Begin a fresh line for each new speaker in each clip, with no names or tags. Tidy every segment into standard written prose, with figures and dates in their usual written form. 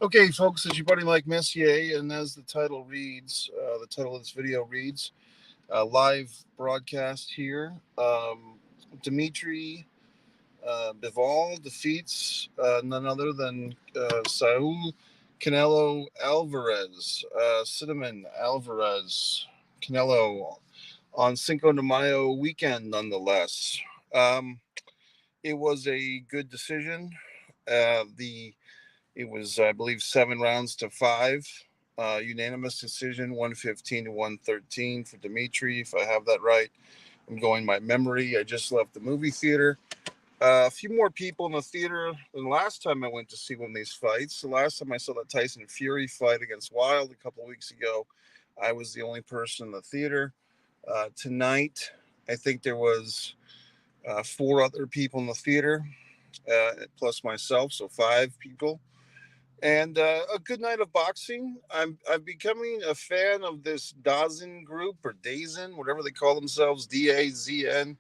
Okay, folks, it's your buddy Mike Messier, and as the title reads, the title of this video reads, live broadcast here. Dimitri Bivol defeats none other than Saul Canelo Alvarez, Cinnamon Alvarez, Canelo on Cinco de Mayo weekend, nonetheless. Um, it was a good decision. The It was, I believe, 7 rounds to 5. Unanimous decision, 115 to 113 for Dimitri, if I have that right. I'm going by memory. I just left the movie theater. A few more people in the theater than last time I went to see one of these fights. The last time I saw that Tyson Fury fight against Wilde a couple of weeks ago, I was the only person in the theater. Tonight, I think there was 4 other people in the theater, plus myself, so 5 people. And a good night of boxing. I'm becoming a fan of this Dazn group or Dazn, whatever they call themselves, DAZN.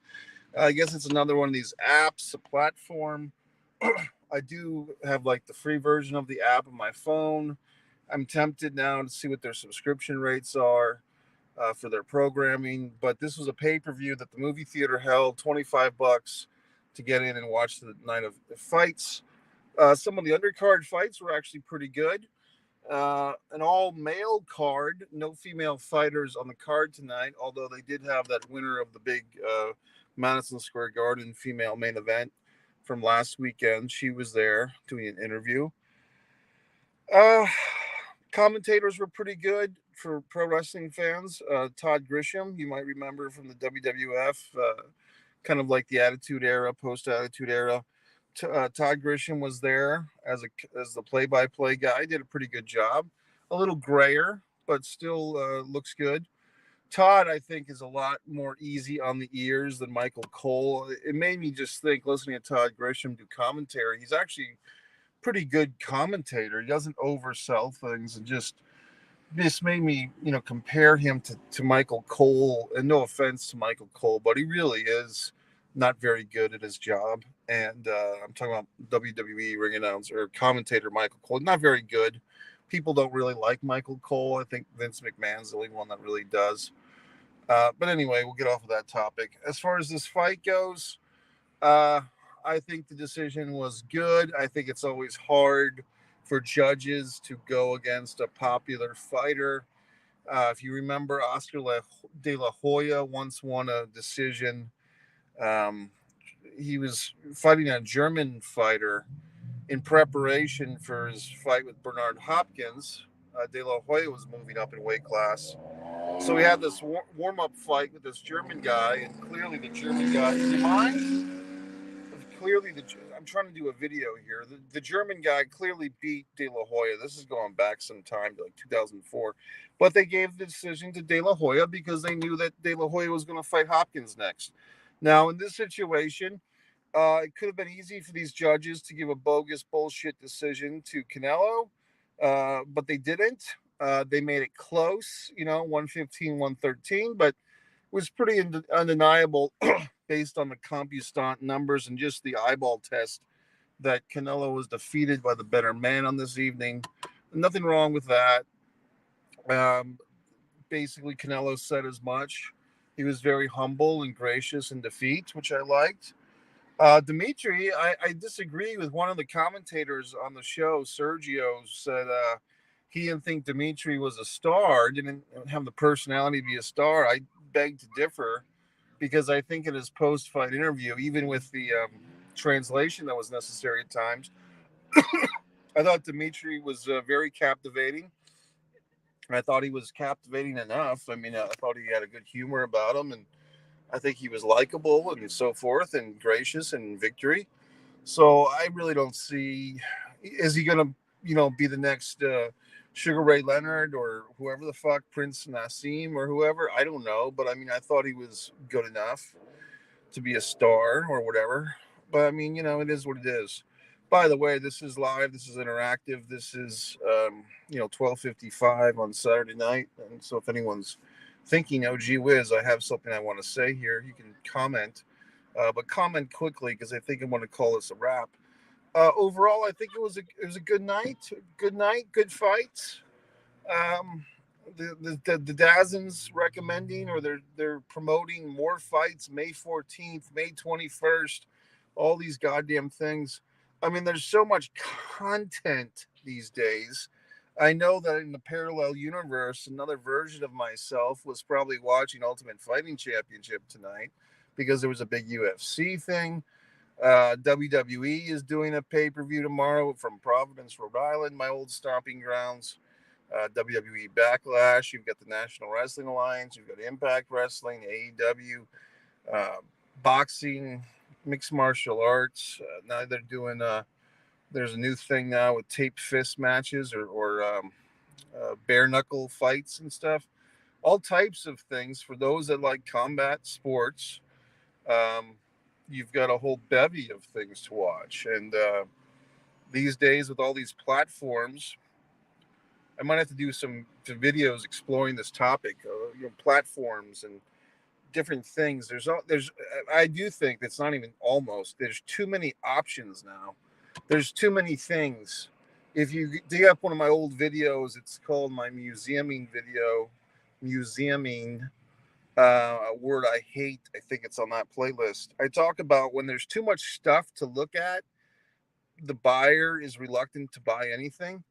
I guess it's another one of these apps, a platform. I do have like the free version of the app on my phone. I'm tempted now to see what their subscription rates are for their programming. But this was a pay-per-view that the movie theater held, $25 to get in and watch the night of fights. Some of the undercard fights were actually pretty good. An all male card, no female fighters on the card tonight, although they did have that winner of the big Madison Square Garden female main event from last weekend. She was there doing an interview. Uh, Commentators were pretty good for pro wrestling fans. Todd Grisham, you might remember from the WWF, kind of like the Attitude Era, post Attitude Era. Todd Grisham was there as the play-by-play guy. Did a pretty good job. A little grayer, but still looks good. Todd, I think, is a lot more easy on the ears than Michael Cole. It made me just think, listening to Todd Grisham do commentary, he's actually pretty good commentator. He doesn't oversell things, and just this made me, compare him to Michael Cole. And no offense to Michael Cole, but he really is not very good at his job. And I'm talking about WWE ring announcer or commentator Michael Cole. Not very good. People don't really like Michael Cole. I think Vince McMahon's the only one that really does. But anyway, we'll get off of that topic. As far as this fight goes, I think the decision was good. I think it's always hard for judges to go against a popular fighter. If you remember, Oscar De La Hoya once won a decision. He was fighting a German fighter in preparation for his fight with Bernard Hopkins. De La Hoya was moving up in weight class. So we had this warm up fight with this German guy, and clearly the German guy, do you mind? Clearly, I'm trying to do a video here. The German guy clearly beat De La Hoya. This is going back some time to like 2004. But they gave the decision to De La Hoya because they knew that De La Hoya was going to fight Hopkins next. Now, in this situation, it could have been easy for these judges to give a bogus bullshit decision to Canelo, but they didn't. They made it close, 115, 113, but it was pretty undeniable based on the CompuStant numbers and just the eyeball test that Canelo was defeated by the better man on this evening. Nothing wrong with that. Basically, Canelo said as much. He was very humble and gracious in defeat, which I liked. Dimitri, I disagree with one of the commentators on the show. Sergio said he didn't think Dimitri was a star, didn't have the personality to be a star. I beg to differ, because I think in his post-fight interview, even with the translation that was necessary at times, I thought Dimitri was very captivating. I thought he was captivating enough. I mean, I thought he had a good humor about him, and I think he was likable and so forth, and gracious and victory. So I really don't see, is he going to, be the next Sugar Ray Leonard or whoever the fuck, Prince Nassim or whoever? I don't know. But I mean, I thought he was good enough to be a star or whatever. But I mean, it is what it is. By the way, this is live. This is interactive. This is, 12:55 on Saturday night. And so if anyone's thinking, oh, gee whiz, I have something I want to say here, you can comment. But comment quickly, because I think I want to call this a wrap. Overall, I think it was a good night. Good night, good fights. Um, the Dazens recommending, or they're promoting more fights May 14th, May 21st, all these goddamn things. I mean, there's so much content these days. I know that in the parallel universe, another version of myself was probably watching Ultimate Fighting Championship tonight because there was a big UFC thing. WWE is doing a pay-per-view tomorrow from Providence, Rhode Island, my old stomping grounds. WWE Backlash. You've got the National Wrestling Alliance. You've got Impact Wrestling, AEW, uh, boxing, mixed martial arts. Now they're doing. There's a new thing now with taped fist matches or bare knuckle fights and stuff. All types of things for those that like combat sports. Um, you've got a whole bevy of things to watch, and these days with all these platforms, I might have to do some videos exploring this topic, platforms and different things. I do think it's not even almost. There's too many options now. There's too many things. If you dig up one of my old videos, it's called my museuming video, museuming, a word I hate. I think it's on that playlist. I talk about when there's too much stuff to look at, the buyer is reluctant to buy anything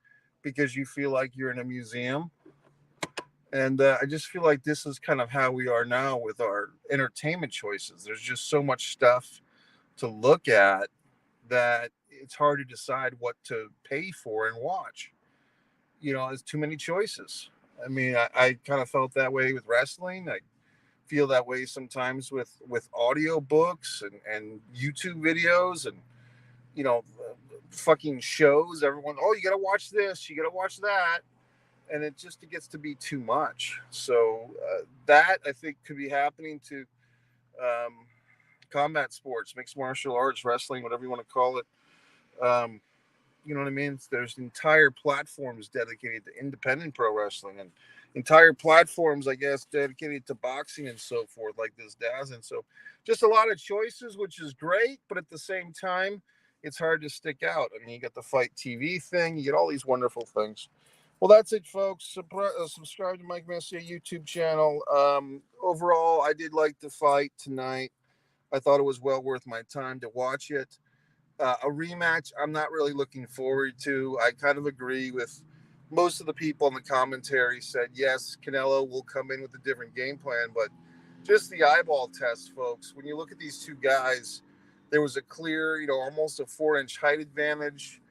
because you feel like you're in a museum. And I just feel like this is kind of how we are now with our entertainment choices. There's just so much stuff to look at that it's hard to decide what to pay for and watch. There's too many choices. I mean, I kind of felt that way with wrestling. I feel that way sometimes with audio books and YouTube videos and, you know, fucking shows. Everyone, oh, you got to watch this, you got to watch that. And it gets to be too much. So that I think could be happening to combat sports, mixed martial arts, wrestling, whatever you want to call it. Um, you know what I mean? There's entire platforms dedicated to independent pro wrestling and entire platforms, I guess, dedicated to boxing and so forth, like this Daz. And so just a lot of choices, which is great. But at the same time, it's hard to stick out. I mean, you got the Fight TV thing, you get all these wonderful things. Well, that's it, folks. Subscribe to Mike Messier YouTube channel. Overall, I did like the fight tonight. I thought it was well worth my time to watch it. A rematch, I'm not really looking forward to. I kind of agree with most of the people in the commentary said, yes, Canelo will come in with a different game plan, but just the eyeball test, folks. When you look at these two guys, there was a clear, almost a 4-inch height advantage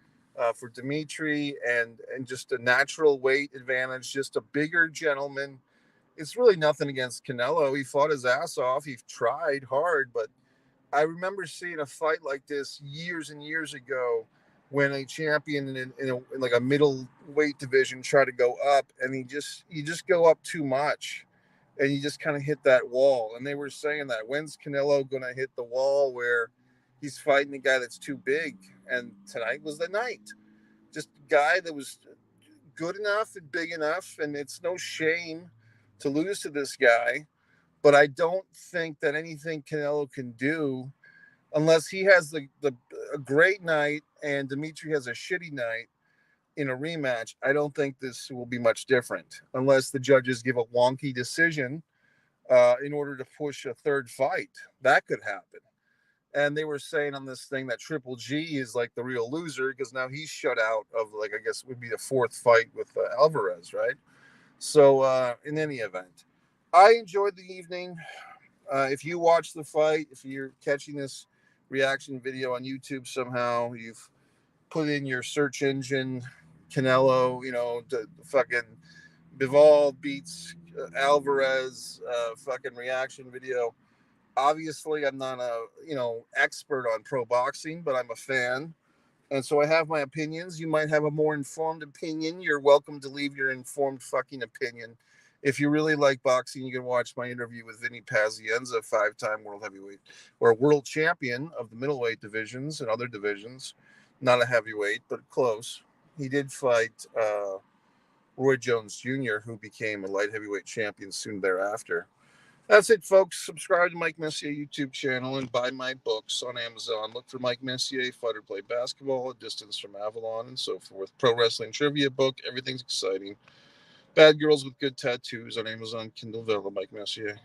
for Dimitri and just a natural weight advantage, just a bigger gentleman. It's really nothing against Canelo. He fought his ass off. He tried hard, but I remember seeing a fight like this years and years ago when a champion in like a middleweight division tried to go up, and you just go up too much, and you just kind of hit that wall. And they were saying that, when's Canelo going to hit the wall where he's fighting a guy that's too big? And tonight was the night. Just a guy that was good enough and big enough, and it's no shame to lose to this guy. But I don't think that anything Canelo can do, unless he has a great night and Dimitri has a shitty night in a rematch, I don't think this will be much different unless the judges give a wonky decision in order to push a third fight. That could happen. And they were saying on this thing that Triple G is like the real loser because now he's shut out of, like, I guess would be the fourth fight with Alvarez, right? So in any event, I enjoyed the evening. If you watch the fight, if you're catching this reaction video on YouTube somehow, you've put in your search engine Canelo, the fucking Bivol beats Alvarez fucking reaction video. Obviously, I'm not a expert on pro boxing, but I'm a fan, and so I have my opinions. You might have a more informed opinion. You're welcome to leave your informed fucking opinion. If you really like boxing, you can watch my interview with Vinny Pazienza, 5-time world heavyweight or world champion of the middleweight divisions and other divisions. Not a heavyweight, but close. He did fight Roy Jones Jr., who became a light heavyweight champion soon thereafter. That's it, folks. Subscribe to Mike Messier YouTube channel and buy my books on Amazon. Look for Mike Messier, Fight or Play Basketball, A Distance from Avalon, and so forth. Pro Wrestling Trivia book. Everything's exciting. Bad Girls with Good Tattoos on Amazon Kindle. Mike Messier.